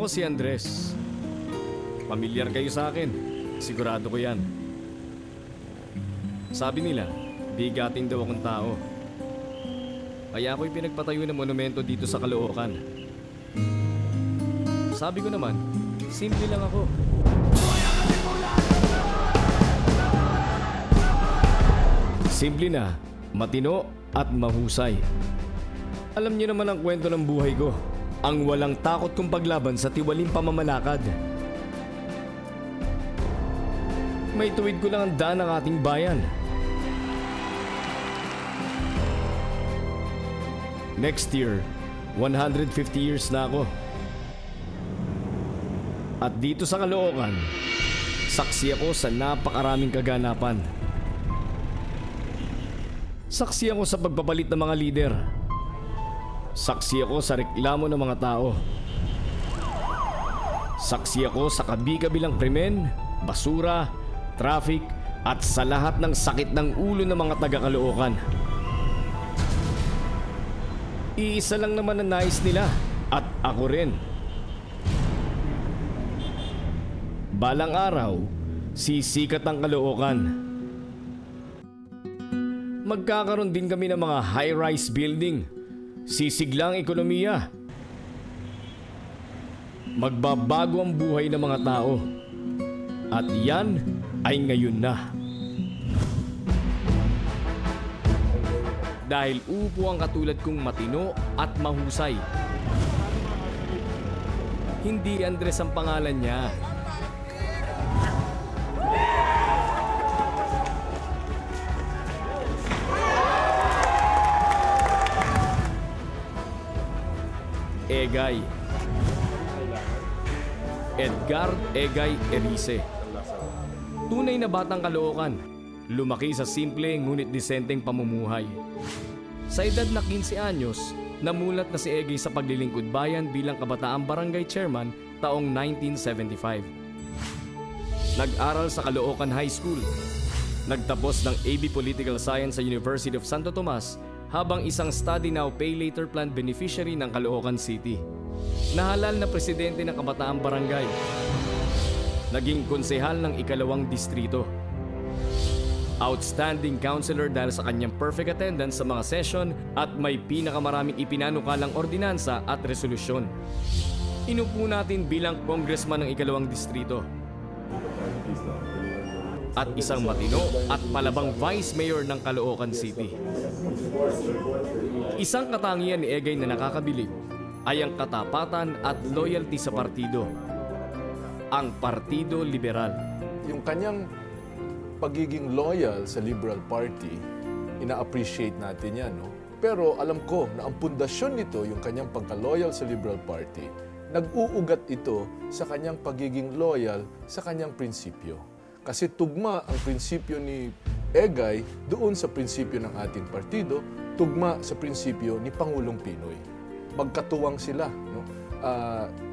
Ako si Andres. Pamilyar kayo sa akin. Sigurado ko yan. Sabi nila, bigating daw akong tao. Kaya ako'y pinagpatayo ng monumento dito sa Caloocan. Sabi ko naman, simple lang ako. Simple na, matino at mahusay. Alam niyo naman ang kwento ng buhay ko. Ang walang takot kong paglaban sa tiwaling pamamalakad. May tuwid ko lang ang daan ng ating bayan. Next year, 150 years na ako. At dito sa Caloocan, saksi ako sa napakaraming kaganapan. Saksi ako sa pagpapalit ng mga lider. Saksi ako sa reklamo ng mga tao. Saksi ako sa kabi-kabilang krimen, basura, traffic, at sa lahat ng sakit ng ulo ng mga taga-Caloocan. Iisa lang naman ang nais nila, at ako rin. Balang araw, sisikat ang Caloocan. Magkakaroon din kami ng mga high-rise building. Sisiglang ekonomiya. Magbabago ang buhay ng mga tao. At yan ay ngayon na. Dahil upo ang katulad kong matino at mahusay. Hindi Andres ang pangalan niya. Egay. Edgar Egay Erice. Tunay na batang Caloocan. Lumaki sa simple ngunit disenteng pamumuhay. Sa edad na 15 anyos, namulat na si Egay sa paglilingkod bayan bilang kabataang barangay chairman taong 1975. Nag-aral sa Caloocan High School. Nagtapos ng AB Political Science sa University of Santo Tomas habang isang study now pay later plan beneficiary ng Caloocan City. Nahalal na presidente ng kabataang barangay. Naging konsehal ng ikalawang distrito. Outstanding counselor dahil sa kanyang perfect attendance sa mga session at may pinakamaraming ipinanukalang ordinansa at resolusyon. Inupo natin bilang congressman ng ikalawang distrito. At isang matino at palabang vice mayor ng Caloocan City. Isang katangian ni Egay na nakakabilib ay ang katapatan at loyalty sa partido. Ang Partido Liberal. Yung kanyang pagiging loyal sa Liberal Party, ina-appreciate natin yan, no? Pero alam ko na ang pundasyon nito, yung kanyang pagka-loyal sa Liberal Party, nag-uugat ito sa kanyang pagiging loyal sa kanyang prinsipyo. Kasi tugma ang prinsipyo ni Egay doon sa prinsipyo ng ating partido, tugma sa prinsipyo ni Pangulong Pinoy. Magkatuwang sila, no?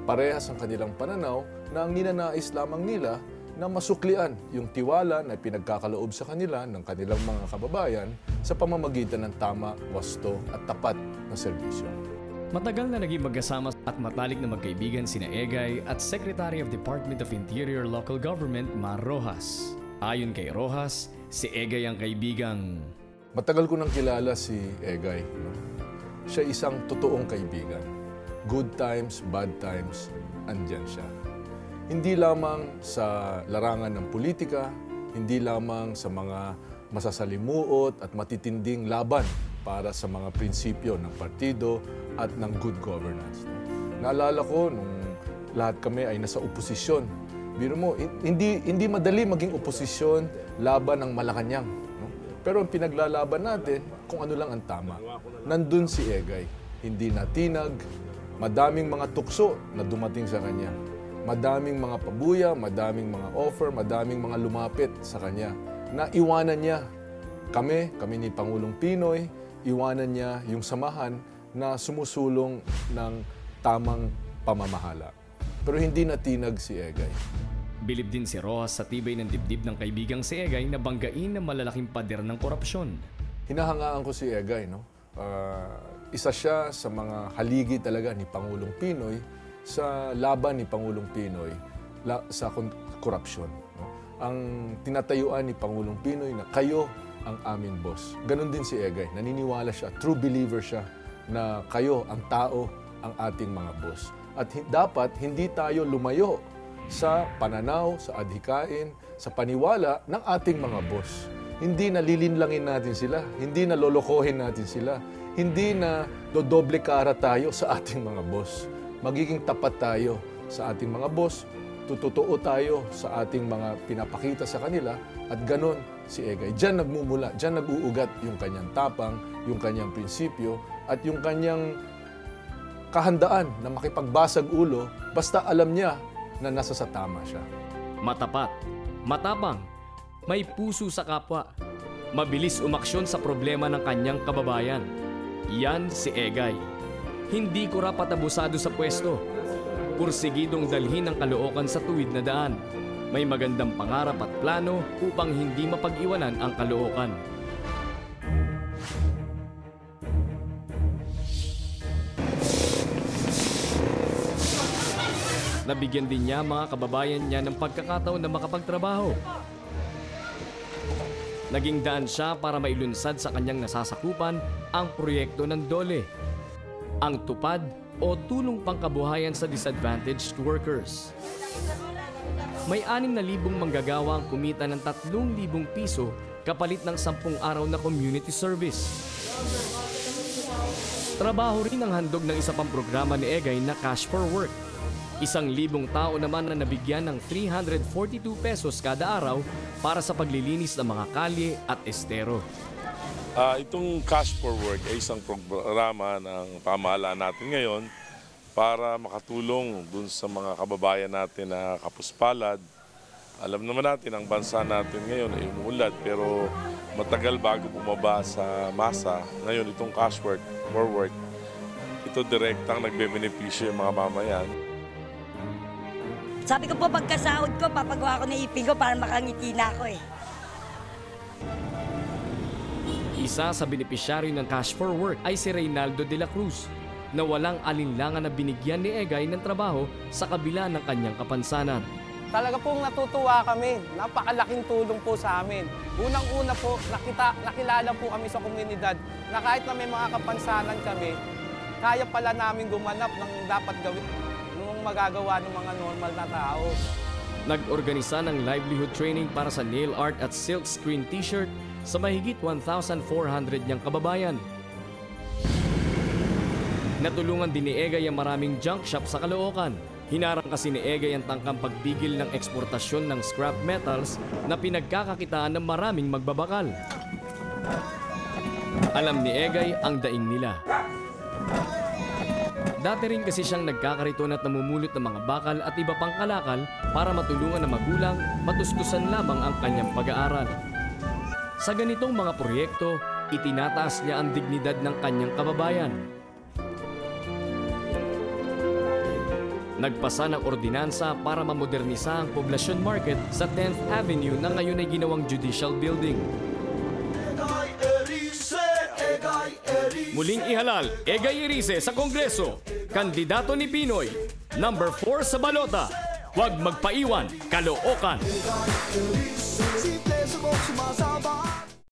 Parehas ang kanilang pananaw na ang ninanais lamang nila na masuklian yung tiwala na pinagkakaloob sa kanila ng kanilang mga kababayan sa pamamagitan ng tama, wasto at tapat na serbisyo. Matagal na naging magkasama at matalik na magkaibigan sina Egay at Secretary of Department of Interior Local Government Mar Rojas. Ayon kay Rojas, si Egay ang kaibigang... Matagal ko nang kilala si Egay. No? Siya isang totoong kaibigan. Good times, bad times, andyan siya. Hindi lamang sa larangan ng politika, hindi lamang sa mga masasalimuot at matitinding laban para sa mga prinsipyo ng partido at ng good governance. Naalala ko nung lahat kami ay nasa oposisyon. Biro mo, hindi madali maging oposisyon laban ng Malacanang. No? Pero ang pinaglalaban natin kung ano lang ang tama. Nandun si Egay, hindi natinag, madaming mga tukso na dumating sa kanya. Madaming mga pabuya, madaming mga offer, madaming mga lumapit sa kanya. Na iwanan niya kami ni Pangulong Pinoy, iwanan niya yung samahan na sumusulong ng tamang pamamahala. Pero hindi natinag si Egay. Bilib din si Rojas sa tibay ng dibdib ng kaibigang si Egay na banggain ng malalaking pader ng korupsyon. Hinahangaan ko si Egay, no? Isa siya sa mga haligi talaga ni Pangulong Pinoy sa laban ni Pangulong Pinoy sa korupsyon. No? Ang tinatayuan ni Pangulong Pinoy na kayo ang aming boss. Ganon din si Egay. Naniniwala siya, true believer siya na kayo ang tao, ang ating mga boss. At dapat hindi tayo lumayo sa pananaw, sa adhikain, sa paniwala ng ating mga boss. Hindi na lilinlangin natin sila, hindi na lolokohin natin sila, hindi na dodoble kara tayo sa ating mga boss. Magiging tapat tayo sa ating mga boss, tututuo tayo sa ating mga pinapakita sa kanila, at ganon si Egay. Diyan nagmumula, diyan nag-uugat yung kanyang tapang, yung kanyang prinsipyo, at yung kanyang kahandaan na makipagbasag ulo basta alam niya na nasa sa tama siya. Matapat, matapang, may puso sa kapwa, mabilis umaksyon sa problema ng kanyang kababayan. Yan si Egay. Hindi ko rapat abusado sa pwesto. Pursigidong dalhin ang Caloocan sa tuwid na daan. May magandang pangarap at plano upang hindi mapag-iwanan ang Caloocan. Nabigyan din niya mga kababayan niya ng pagkakataon na makapagtrabaho. Naging daan siya para mailunsad sa kanyang nasasakupan ang proyekto ng DOLE, ang tupad o tulong pangkabuhayan sa disadvantaged workers. May 6,000 manggagawa ang kumita ng 3,000 piso kapalit ng 10 araw na community service. Trabaho rin ang handog ng isa pang programa ni Egay na Cash for Work. 1,000 tao naman na nabigyan ng 342 pesos kada araw para sa paglilinis ng mga kalye at estero. Itong Cash for Work ay isang programa ng pamahalaan natin ngayon para makatulong dun sa mga kababayan natin na kapuspalad. Alam naman natin, ang bansa natin ngayon ay umuulad pero matagal bago bumaba sa masa. Ngayon, itong Cash for Work, ito direktang nagbe-benepisyo yung mga mamayan. Sabi ko po, pagkasahod ko, papagawa ko na ipin ko para makangiti na ako eh. Isa sa benepisyaryo ng Cash for Work ay si Reynaldo de la Cruz, na walang alinlangan na binigyan ni Egay ng trabaho sa kabila ng kanyang kapansanan. Talaga pong natutuwa kami. Napakalaking tulong po sa amin. Unang-una po, nakilala po kami sa komunidad na kahit na may mga kapansanan kami, kaya pala namin gumanap ng dapat gawin, nung magagawa ng mga normal na tao. Nag-organisa ng livelihood training para sa nail art at silk screen t-shirt sa mahigit 1,400 niyang kababayan. Natulungan din ni Egay ang maraming junk shop sa Caloocan. Hinarang kasi ni Egay ang tangkang pagpigil ng eksportasyon ng scrap metals na pinagkakakitaan ng maraming magbabakal. Alam ni Egay ang daing nila. Dati rin kasi siyang nagkakariton at namumulot ng mga bakal at iba pang kalakal para matulungan ng magulang, matustusan lamang ang kanyang pag-aaral. Sa ganitong mga proyekto, itinataas niya ang dignidad ng kanyang kababayan. Nagpasa ng ordinansa para mamodernisa ang Poblacion Market sa 10th Avenue na ngayon ay ginawang Judicial Building. Muling ihalal, Egay Erice sa Kongreso. Kandidato ni Pinoy, number 4 sa balota. Huwag magpaiwan, Caloocan.